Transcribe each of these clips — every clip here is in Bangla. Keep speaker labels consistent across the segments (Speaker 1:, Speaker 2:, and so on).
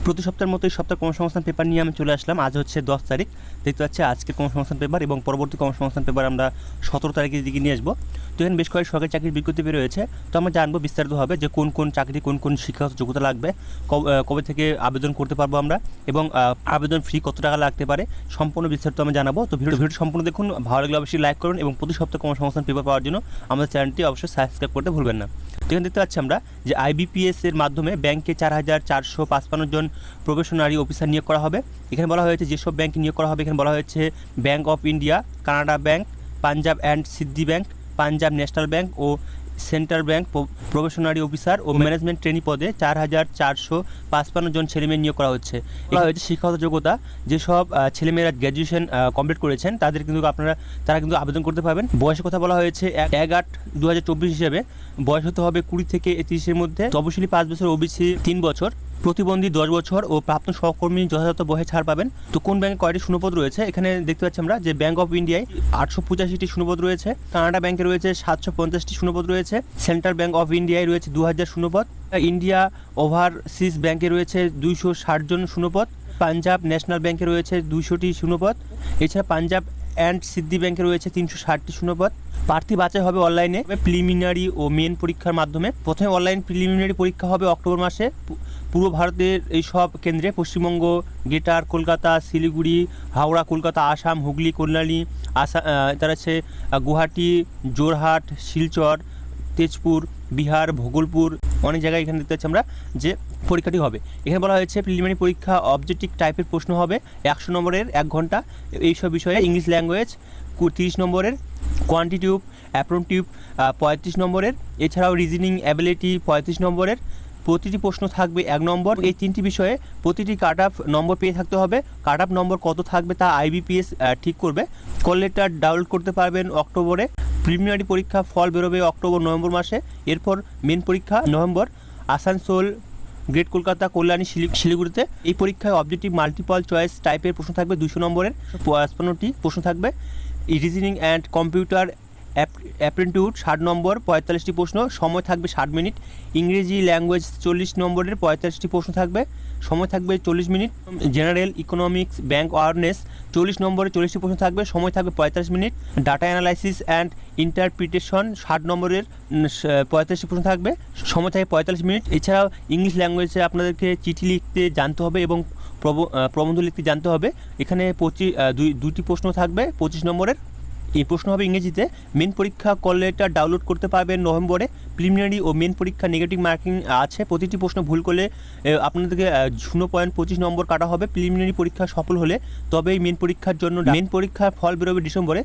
Speaker 1: প্রতি সপ্তাহের মতো এই সপ্তাহ কর্মসংস্থান পেপার নিয়ে আমি চলে আসলাম। আজ হচ্ছে 10 তারিখ, দেখতে পাচ্ছি আজকের কর্মসংস্থান পেপার এবং পরবর্তী কর্মসংস্থান পেপার আমরা 17 তারিখের দিকে নিয়ে আসবো। তো এখানে বেশ কয়েক সরকারি চাকরির বিজ্ঞপ্তি বের হয়েছে। তো আমরা জানবো বিস্তারিতভাবে যে কোন কোন চাকরি, কোন কোন শিক্ষাগত যোগ্যতা লাগবে, কবে থেকে আবেদন করতে পারবো আমরা, এবং আবেদন ফি কত টাকা লাগতে পারে, সম্পূর্ণ বিস্তারিত আমি জানাবো। তো ভিডিওটি সম্পূর্ণ দেখুন, ভালো লাগলে অবশ্যই লাইক করুন এবং প্রতি সপ্তাহে কর্মসংস্থান পেপার পাওয়ার জন্য আমাদের চ্যানেলটি অবশ্যই সাবস্ক্রাইব করতে ভুলবেন না। এখানে দেখতে পাচ্ছি আমরা যে IBPS এর মাধ্যমে ব্যাংকে 4455 জন প্রবেশনারি অফিসার নিয়োগ করা হবে। এখানে বলা হয়েছে যেসব ব্যাংকে নিয়োগ করা হবে, এখানে বলা হয়েছে bank of India, Canada bank, Punjab and সিদ্ধি ব্যাংক, পাঞ্জাব ন্যাশনাল ব্যাংক ও সেন্ট্রাল ব্যাংক প্রবেশনারি অফিসার ও ম্যানেজমেন্ট ট্রেনি পদে 4455 জন ছেলেমেয়ে নিয়োগ করা হচ্ছে। বলা হয়েছে শিক্ষাগত যোগ্যতা যেসব ছেলেমেয়েরা গ্র্যাজুয়েশন কমপ্লিট করেছেন তারা কিন্তু আবেদন করতে পারবেন। বয়সের কথা বলা হয়েছে 1/8/2024 হিসেবে বয়স হতে হবে 20 থেকে 31-এর মধ্যে, তপশিলি 5 বছর, OBC 3 বছর, প্রতিবন্ধী 10 বছর ও প্রাপ্ত সহকর্মী যথাযথ বয়সে ছাড় পাবেন। তো কোন ব্যাংকে কয়টি শূন্যপদ রয়েছে এখানে দেখতে পাচ্ছি আমরা যে ব্যাংক অফ ইন্ডিয়ায় 885টি শূন্যপদ রয়েছে, কানাডা ব্যাংকে রয়েছে 750টি শূন্যপদ রয়েছে, সেন্ট্রাল ব্যাংক অফ ইন্ডিয়ায় রয়েছে 2000 শূন্যপদ, ইন্ডিয়া ওভারসিজ ব্যাংকে রয়েছে 260 জন শূন্যপদ, পাঞ্জাব ন্যাশনাল ব্যাংকে রয়েছে 200টি শূন্যপদ, এছাড়া পাঞ্জাব অ্যান্ড সিদ্ধি ব্যাংকে রয়েছে 360টি শূন্যপদ। প্রার্থী বাছাই হবে অনলাইনে প্রিলিমিনারি ও মেন পরীক্ষার মাধ্যমে। প্রথমে অনলাইন প্রিলিমিনারি পরীক্ষা হবে অক্টোবর মাসে। পূর্ব ভারতের এই সব কেন্দ্রে পশ্চিমবঙ্গ, গ্রেটার কলকাতা, শিলিগুড়ি, হাওড়া, কলকাতা, আসাম, হুগলি, কল্যাণী, তার আছে গুয়াহাটি, জোরহাট, শিলচর, তেজপুর, বিহার, ভোগলপুর, অনেক জায়গায় এখানে দেখতে পাচ্ছি আমরা যে পরীক্ষাটি হবে। এখানে বলা হয়েছে প্রিলিমিনারি পরীক্ষা অবজেক্টিভ টাইপের প্রশ্ন হবে 100 নম্বরের 1 ঘন্টা এইসব বিষয়ে। ইংলিশ ল্যাঙ্গুয়েজ 30 নম্বরের, কোয়ান্টিটিভ অ্যাপ্রন্টিভ 35 নম্বরের, এছাড়াও রিজনিং অ্যাবিলিটি 35 নম্বরের। প্রতিটি প্রশ্ন থাকবে 1 নম্বর। এই 3টি বিষয়ে প্রতিটি কাট অফ নম্বর পেয়ে থাকতে হবে। কাট অফ নম্বর কত থাকবে তা IBPS ঠিক করবে। কল লেটার ডাউনলোড করতে পারবেন অক্টোবরে। প্রিলিমিনারি পরীক্ষা ফল বেরোবে অক্টোবর-নভেম্বর মাসে। এরপর মেন পরীক্ষা নভেম্বর। আসানসোল, গ্রেট কলকাতা, কল্যাণী, শিলিগুড়িতে। এই পরীক্ষায় অবজেক্টিভ মাল্টিপল চয়েস টাইপের প্রশ্ন থাকবে 200 নম্বরের, 55টি প্রশ্ন থাকবে। রিজনিং অ্যান্ড কম্পিউটার অ্যাপ্টিটিউড 60 নম্বর, 45টি প্রশ্ন, সময় থাকবে 60 মিনিট। ইংরেজি ল্যাঙ্গুয়েজ 40 নম্বরের, 45টি প্রশ্ন থাকবে, সময় থাকবে 40 minute. General economics bank awareness 40 নম্বরে, 40টি প্রশ্ন থাকবে, সময় থাকবে 45 minute. Data analysis and interpretation 60 নম্বরের, 45টি প্রশ্ন থাকবে, সময় থাকবে 45 মিনিট। এছাড়াও ইংলিশ ল্যাঙ্গুয়েজে আপনাদেরকে চিঠি লিখতে জানতে হবে এবং প্রবন্ধ লিখতে জানতে হবে। এখানে 2টি প্রশ্ন থাকবে 25 নম্বরের। এই প্রশ্ন হবে ইংরেজিতে। মেন পরীক্ষা কল লেটার ডাউনলোড করতে পারবেন নভেম্বরে। প্রিলিমিনারি ও মেন পরীক্ষা নেগেটিভ মার্কিং আছে। প্রতিটি প্রশ্ন ভুল করলে আপনাদেরকে 0.25 নম্বর কাটা হবে। প্রিলিমিনারি পরীক্ষা সফল হলে তবেই মেন পরীক্ষার জন্য মেন পরীক্ষার ফল বেরোবে ডিসেম্বরে।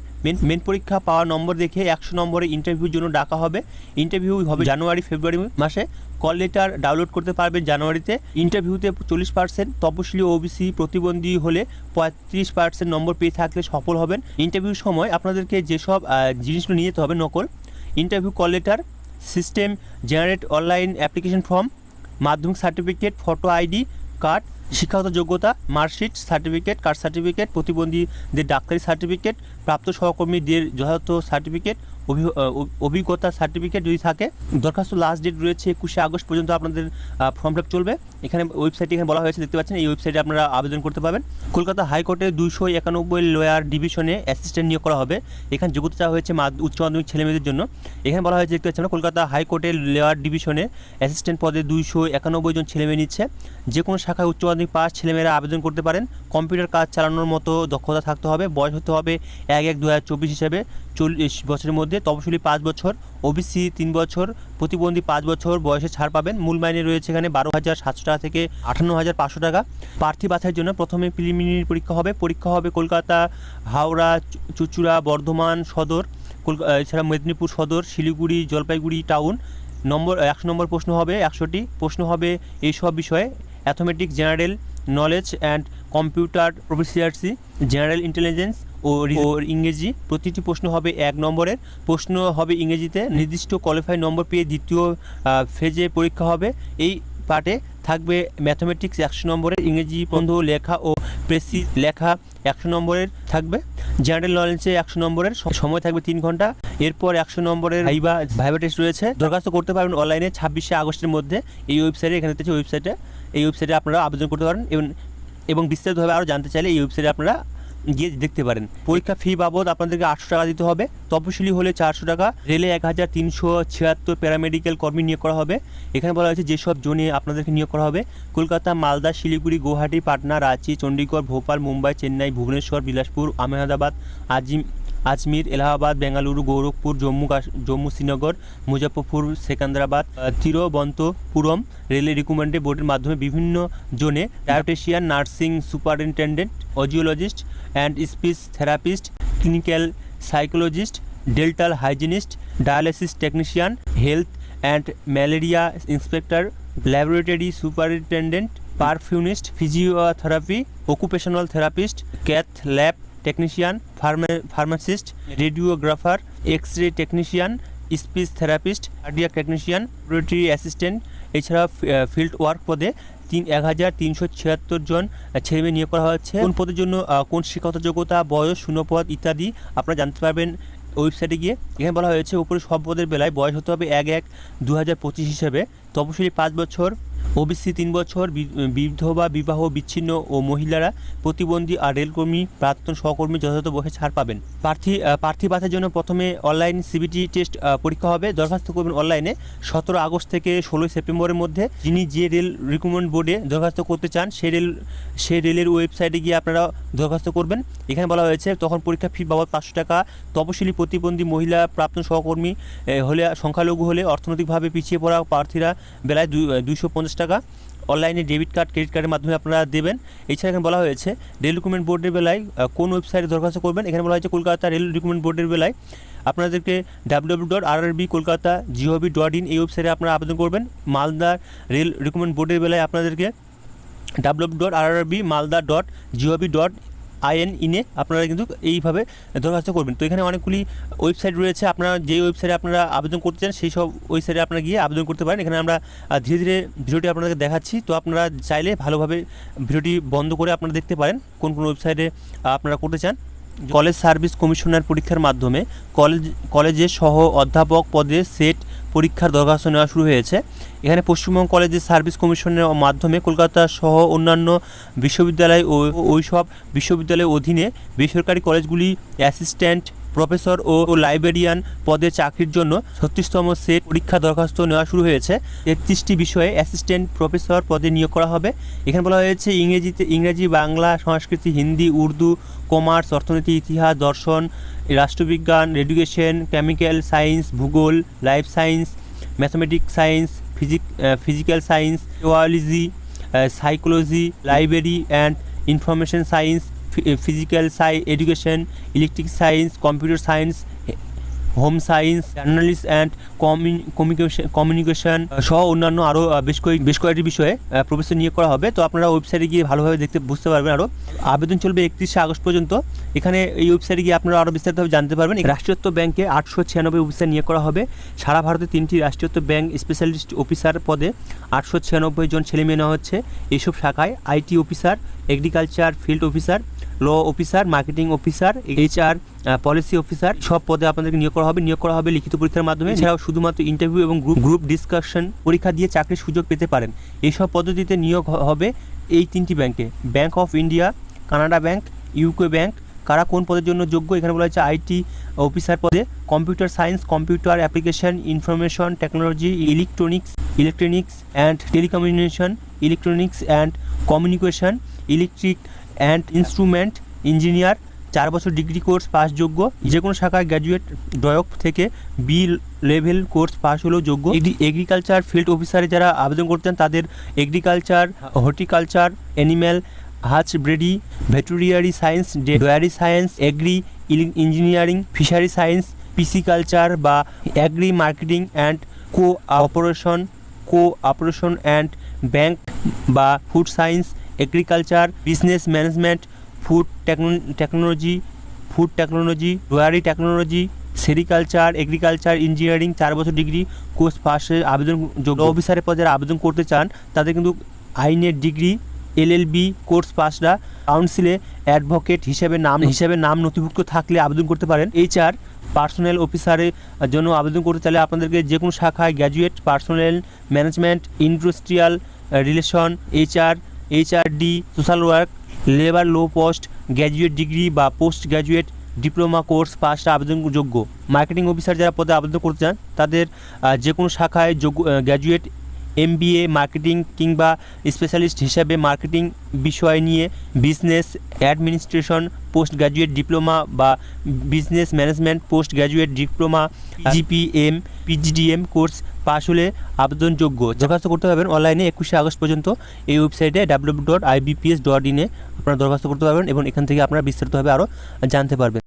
Speaker 1: মেন পরীক্ষা পাওয়া নম্বর দেখে 100 নম্বরে ইন্টারভিউর জন্য ডাকা হবে। ইন্টারভিউ হবে জানুয়ারি-ফেব্রুয়ারি মাসে। কল লেটার ডাউনলোড করতে পারবেন জানুয়ারিতে। ইন্টারভিউতে 40%, তপশিলি OBC প্রতিবন্ধী হলে 35% নম্বর পেয়ে থাকলে সফল হবেন। ইন্টারভিউর সময় আপনাদেরকে যেসব জিনিসগুলো নিয়ে যেতে হবে নকল: interview call letter, system generate online application form, মাধ্যমিক সার্টিফিকেট, ফটো ID কার্ড, শিক্ষাগত যোগ্যতা, মার্কশিট, সার্টিফিকেট, কাস্ট সার্টিফিকেট, প্রতিবন্ধীদের ডাক্তারি সার্টিফিকেট, প্রাপ্ত সহকর্মীদের যথাযথ সার্টিফিকেট, অভিজ্ঞতা সার্টিফিকেট যদি থাকে। দরখাস্ত লাস্ট ডেট রয়েছে 21শে আগস্ট পর্যন্ত আপনাদের ফর্ম ফিল আপ চলবে। এখানে ওয়েবসাইটে এখানে বলা হয়েছে, দেখতে পাচ্ছেন এই ওয়েবসাইটে আপনারা আবেদন করতে পারবেন। কলকাতা হাইকোর্টে 291 লোয়ার ডিভিশনে অ্যাসিস্ট্যান্ট নিয়োগ করা হবে। এখানে যোগ্যতা চাওয়া হয়েছে উচ্চ মাধ্যমিক ছেলেমেয়েদের জন্য। এখানে বলা হয়েছে, দেখতে পাচ্ছেন কলকাতা হাইকোর্টের লোয়ার ডিভিশনে অ্যাসিস্ট্যান্ট পদে 291 জন ছেলেমেয়ে নিচ্ছে। যে কোনো শাখায় উচ্চ মাধ্যমিক পাস ছেলেমেয়েরা আবেদন করতে পারেন। কম্পিউটার কাজ চালানোর মতো দক্ষতা থাকতে হবে। বয়স হতে হবে 1/1/2024 হিসেবে 40 বছরের মধ্যে। তপশিলি 5 বছর, OBC 3 বছর, প্রতিবন্ধী 5 বছর বয়সে ছাড় পাবেন। মূল মাইনে রয়েছে এখানে 12,700 টাকা থেকে 58,500 টাকা। প্রার্থী বাছাইয়ের জন্য প্রথমে প্রিলিমিনারি পরীক্ষা হবে কলকাতা, হাওড়া, চুঁচুড়া, বর্ধমান সদর, এছাড়া মেদিনীপুর সদর, শিলিগুড়ি, জলপাইগুড়ি টাউন। 100 নম্বর প্রশ্ন হবে, 100টি প্রশ্ন হবে এই সব বিষয়ে: arithmetic, general knowledge and computer proficiency, general intelligence ও ইংরেজি। প্রতিটি প্রশ্ন হবে 1 নম্বরের, প্রশ্ন হবে ইংরেজিতে। নির্দিষ্ট কোয়ালিফাই নম্বর পেয়ে দ্বিতীয় ফেজে পরীক্ষা হবে। এই পার্টে থাকবে ম্যাথমেটিক্স 100 নম্বরের, ইংরেজি প্রবন্ধ লেখা ও প্রেসি লেখা 100 নম্বরের থাকবে। জেনারেল নলেজে 100 নম্বরের, সময় থাকবে 3 ঘন্টা। এরপর 100 নম্বরের ভাইবা টেস্ট রয়েছে। দরখাস্ত করতে পারবেন অনলাইনে 26শে আগস্টের মধ্যে। এই ওয়েবসাইটে, এখানে দেখতে ওয়েবসাইটে এই ওয়েবসাইটে আপনারা আবেদন করতে পারেন এবং বিস্তারিতভাবে আরও জানতে চাইলে এই ওয়েবসাইটে আপনারা গিয়ে দেখতে পারেন। পরীক্ষা ফি বাবদ আপনাদেরকে 800 টাকা দিতে হবে, তপশিলি হলে 400 টাকা। রেলে 1376 প্যারামেডিক্যাল কর্মী নিয়োগ করা হবে। এখানে বলা হয়েছে যেসব জোনে আপনাদেরকে নিয়োগ করা হবে: কলকাতা, মালদা, শিলিগুড়ি, গুয়াহাটি, পাটনা, রাঁচি, চণ্ডীগড়, ভোপাল, মুম্বাই, চেন্নাই, ভুবনেশ্বর, বিলাসপুর, আহমেদাবাদ, আজমির, এলাহাবাদ, বেঙ্গালুরু, গোরখপুর, জম্মু, শ্রীনগর, মুজফ্ফরপুর, সেকেন্দ্রাবাদ, তিরুবনন্তপুরম। রেলের রিক্রুটমেন্ট বোর্ডের মাধ্যমে বিভিন্ন জোনে dietician, nursing superintendent, audiologist and speech therapist, clinical psychologist, dental hygienist, dialysis technician, health and malaria inspector, laboratory superintendent, perfusionist, physiotherapy, occupational therapist, cath lab technician, pharmacist, radiographer, X ray technician, speech therapist, cardiac technician, laboratory assistant. এছাড়া ফিল্ড ওয়ার্ক পদে 1376 জন ছেলেমেয়ে নিয়োগ করা হচ্ছে। কোন পদের জন্য কোন শিক্ষাগত যোগ্যতা, বয়স, শূন্যপদ ইত্যাদি আপনারা জানতে পারবেন ওয়েবসাইটে গিয়ে। এখানে বলা হয়েছে উপরে সব পদের বেলায় বয়স হতে হবে 1/1/2025 হিসেবে, তপশিলি 5 বছর, ওবিসি 3 বছর, বিধবা, বিবাহ বিচ্ছিন্ন ও মহিলারা, প্রতিবন্ধী আর রেলকর্মী প্রাক্তন সহকর্মী যথাযথ বয়সে ছাড় পাবেন। প্রার্থী বাছাইয়ের জন্য প্রথমে অনলাইন সিবিটি টেস্ট পরীক্ষা হবে। দরখাস্ত করবেন অনলাইনে 17 আগস্ট থেকে 16 সেপ্টেম্বরের মধ্যে। যিনি যে রেল রিক্রুটমেন্ট বোর্ডে দরখাস্ত করতে চান সেই রেলের ওয়েবসাইটে গিয়ে আপনারা দরখাস্ত করবেন। এখানে বলা হয়েছে তখন পরীক্ষা ফি বাবদ 500 টাকা। তপশিলি, প্রতিবন্ধী, মহিলা, প্রাক্তন সহকর্মী হলে, সংখ্যালঘু হলে, অর্থনৈতিকভাবে পিছিয়ে পড়া প্রার্থীরা বেলায় 250 টাকা। অনলাইনে ডেবিট কার্ড, ক্রেডিট কার্ডের মাধ্যমে আপনারা দেবেন। এছাড়া এখানে বলা হয়েছে রেল রিক্রুটমেন্ট বোর্ডের বেলায় কোন ওয়েবসাইটে দরখাস্ত করবেন। এখানে বলা হয়েছে কলকাতা রেল রিক্রুটমেন্ট বোর্ডের বেলায় আপনাদেরকে www.rrb.kolkata.gov.in এই ওয়েবসাইটে আপনারা আবেদন করবেন। মালদা রেল রিক্রুটমেন্ট বোর্ডের বেলায় আপনাদেরকে www.rrb.malda.gov.in আপনারা কিন্তু এইভাবে দরখাস্ত করবেন। তো এখানে অনেকগুলি ওয়েবসাইট রয়েছে, আপনারা যে ওয়েবসাইটে আপনারা আবেদন করতে চান সেই সব ওয়েবসাইটে আপনারা গিয়ে আবেদন করতে পারেন। এখানে আমরা ধীরে ধীরে ভিডিওটি আপনাদেরকে দেখাচ্ছি, তো আপনারা চাইলে ভালোভাবে ভিডিওটি বন্ধ করে আপনারা দেখতে পারেন কোন কোন ওয়েবসাইটে আপনারা করতে চান। কলেজ সার্ভিস কমিশনার পরীক্ষার মাধ্যমে কলেজে সহ অধ্যাপক পদে সেট পরীক্ষার দরখাস্ত নেওয়া শুরু হয়েছে। এখানে পশ্চিমবঙ্গ কলেজের সার্ভিস কমিশনের মাধ্যমে কলকাতা সহ অন্যান্য বিশ্ববিদ্যালয় ও ওইসব বিশ্ববিদ্যালয়ের অধীনে বেসরকারি কলেজগুলি অ্যাসিস্ট্যান্ট প্রফেসর ও লাইব্রেরিয়ান পদে চাকরির জন্য 36তম সেট পরীক্ষা দরখাস্ত নেওয়া শুরু হয়েছে। 33টি বিষয়ে অ্যাসিস্ট্যান্ট প্রফেসর পদে নিয়োগ করা হবে। এখানে বলা হয়েছে ইংরেজি, বাংলা, সংস্কৃতি, হিন্দি, উর্দু, কমার্স, অর্থনীতি, ইতিহাস, দর্শন, রাষ্ট্রবিজ্ঞান, এডুকেশন, কেমিক্যাল সায়েন্স, ভূগোল, life science, mathematics science, physical science, zoology, psychology, library and information science, physical education, electric science, computer science, home science, journalist and communication সহ অন্যান্য আরও বেশ কয়েকটি বিষয়ে প্রফেসর নিয়োগ করা হবে। তো আপনারা ওয়েবসাইটে গিয়ে ভালোভাবে বুঝতে পারবেন। আরও আবেদন চলবে 31শে আগস্ট পর্যন্ত। এখানে এই ওয়েবসাইটে গিয়ে আপনারা আরও বিস্তারিতভাবে জানতে পারবেন। রাষ্ট্রীয়ত্ব ব্যাংকে 896 অফিসার নিয়োগ করা হবে। সারা ভারতে 3টি রাষ্ট্রীয়ত্ব ব্যাংক স্পেশালিস্ট অফিসার পদে 896 জন ছেলেমেয়ে নেওয়া হচ্ছে। এইসব শাখায় IT officer, agriculture field officer, law officer, marketing officer, HR policy officer সব পদে আপনাদেরকে নিয়োগ করা হবে লিখিত পরীক্ষার মাধ্যমে। এছাড়াও শুধুমাত্র ইন্টারভিউ এবং গ্রুপ ডিসকাশন পরীক্ষা দিয়ে চাকরির সুযোগ পেতে পারেন। এইসব পদ্ধতিতে নিয়োগ হবে এই 3টি ব্যাংকে: bank of India, Canada bank, UK bank. কারা কোন পদের জন্য যোগ্য? এখানে বলা হয়েছে আইটি অফিসার পদে computer science, computer application, information technology, electronics and telecommunication, electronics and communication, electric and instrument engineer. 4 বছর ডিগ্রি কোর্স পাস যোগ্য। যে কোনো শাখায় গ্র্যাজুয়েট ডয়ক থেকে বি লেভেল কোর্স পাস হলেও যোগ্য। এগ্রিকালচার ফিল্ড অফিসারে যারা আবেদন করতে চান তাদের agriculture, horticulture, animal husbandry, veterinary science, dairy science, agri engineering, fishery science, pisciculture বা agri marketing and cooperation and bank বা food science, agriculture, business management, food technology, dairy technology, sericulture, agriculture, engineering 4 বছর ডিগ্রি কোর্স পাশে আবেদন যোগ্য। অফিসারের পদে যারা আবেদন করতে চান তাদের কিন্তু আইনের ডিগ্রি, LLB কোর্স পাসরা কাউন্সিলে অ্যাডভোকেট হিসেবে নাম নথিভুক্ত থাকলে আবেদন করতে পারেন। HR পার্সোনাল অফিসারের জন্য আবেদন করতে চাইলে আপনাদেরকে যে কোনো শাখায় graduate, personal management, industrial relation, HRD, social work, labour law post, graduate degree বা পোস্ট গ্র্যাজুয়েট ডিপ্লোমা কোর্স পাসটা আবেদনযোগ্য। মার্কেটিং অফিসার যারা পদে আবেদন করতে চান তাদের যে কোনো শাখায় গ্র্যাজুয়েট এমবিএ মার্কেটিং কিংবা স্পেশালিস্ট হিসাবে মার্কেটিং বিষয় নিয়ে business administration post graduate diploma বা business management post graduate diploma GPM PGDM course pass হলে আবেদনযোগ্য। দরখাস্ত করতে পারবেন অনলাইনে 21শে আগস্ট পর্যন্ত এই ওয়েবসাইটে www.ibps.in আপনারা দরখাস্ত করতে পারবেন এবং এখান থেকে আপনারা বিস্তারিতভাবে আরও জানতে পারবেন।